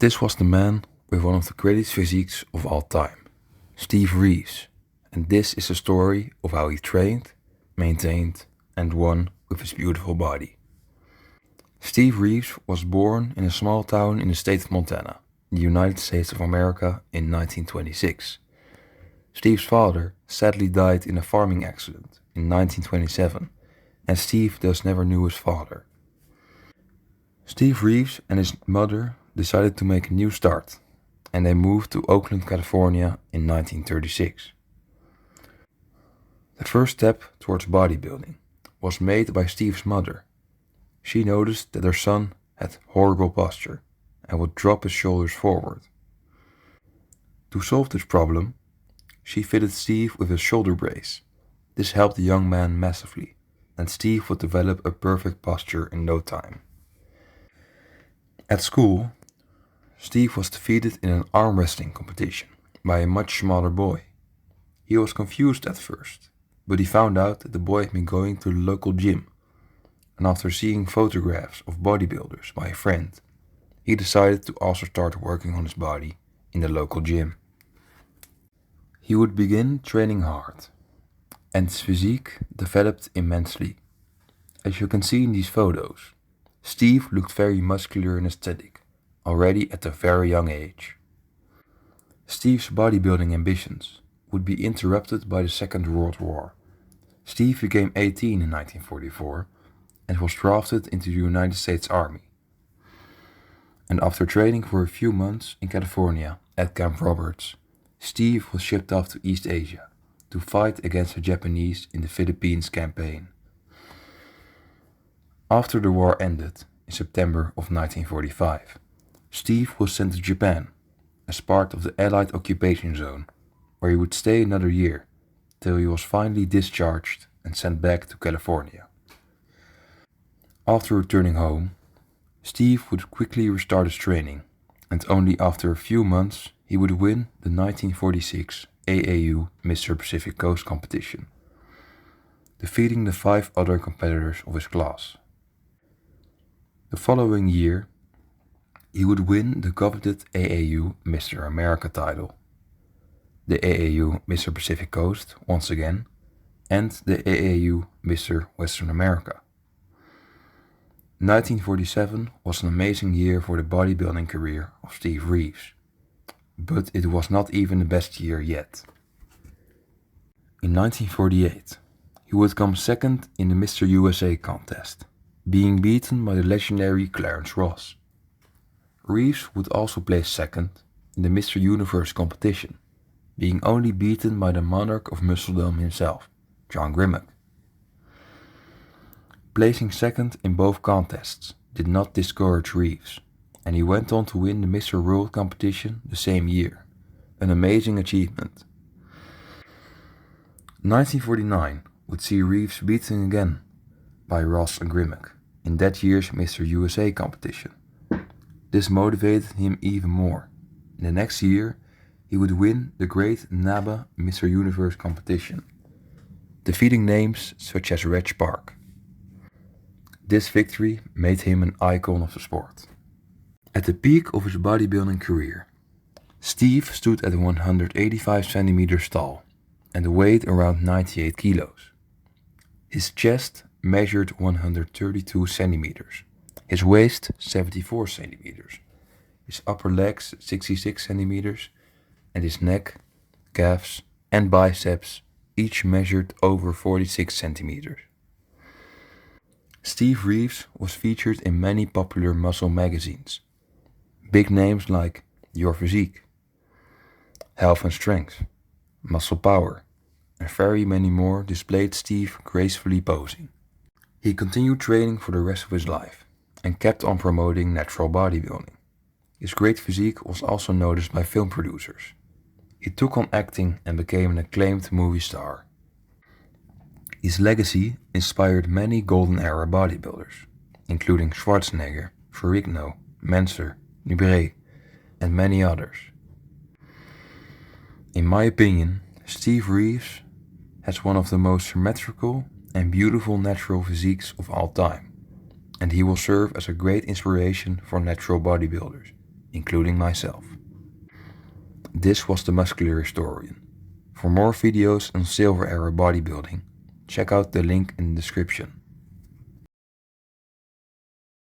This was the man with one of the greatest physiques of all time, Steve Reeves, and this is the story of how he trained, maintained, and won with his beautiful body. Steve Reeves was born in a small town in the state of Montana, in the United States of America in 1926. Steve's father sadly died in a farming accident in 1927, and Steve thus never knew his father. Steve Reeves and his mother decided to make a new start, and they moved to Oakland, California in 1936. The first step towards bodybuilding was made by Steve's mother. She noticed that her son had horrible posture and would drop his shoulders forward. To solve this problem, she fitted Steve with a shoulder brace. This helped the young man massively, and Steve would develop a perfect posture in no time. At school, Steve was defeated in an arm wrestling competition by a much smaller boy. He was confused at first, but he found out that the boy had been going to the local gym, and after seeing photographs of bodybuilders by a friend, he decided to also start working on his body in the local gym. He would begin training hard, and his physique developed immensely. As you can see in these photos, Steve looked very muscular and aesthetic, already at a very young age. Steve's bodybuilding ambitions would be interrupted by the Second World War. Steve became 18 in 1944 and was drafted into the United States Army. And after training for a few months in California at Camp Roberts, Steve was shipped off to East Asia to fight against the Japanese in the Philippines campaign. After the war ended in September of 1945, Steve was sent to Japan as part of the Allied occupation zone, where he would stay another year till he was finally discharged and sent back to California. After returning home, Steve would quickly restart his training, and only after a few months he would win the 1946 AAU Mr. Pacific Coast competition, defeating the 5 other competitors of his class. The following year, he would win the coveted AAU Mr. America title, the AAU Mr. Pacific Coast once again, and the AAU Mr. Western America. 1947 was an amazing year for the bodybuilding career of Steve Reeves, but it was not even the best year yet. In 1948, he would come second in the Mr. USA contest, being beaten by the legendary Clarence Ross. Reeves would also place second in the Mr. Universe competition, being only beaten by the monarch of muscledom himself, John Grimmock. Placing second in both contests did not discourage Reeves, and he went on to win the Mr. World competition the same year, an amazing achievement. 1949 would see Reeves beaten again by Ross and Grimmock in that year's Mr. USA competition. This motivated him even more. In the next year, he would win the great NABA Mr. Universe competition, defeating names such as Reg Park. This victory made him an icon of the sport. At the peak of his bodybuilding career, Steve stood at 185 centimeters tall and weighed around 98 kilos. His chest measured 132 centimeters, his waist 74 centimeters, his upper legs 66 centimeters, and his neck, calves, and biceps each measured over 46 centimeters. Steve Reeves was featured in many popular muscle magazines. Big names like Your Physique, Health and Strength, Muscle Power, and very many more displayed Steve gracefully posing. He continued training for the rest of his life and kept on promoting natural bodybuilding. His great physique was also noticed by film producers. He took on acting and became an acclaimed movie star. His legacy inspired many golden era bodybuilders, including Schwarzenegger, Ferrigno, Menser, Nubre, and many others. In my opinion, Steve Reeves has one of the most symmetrical and beautiful natural physiques of all time, and he will serve as a great inspiration for natural bodybuilders including myself. This was the Muscular Historian. For more videos on silver era bodybuilding, check out the link in the description.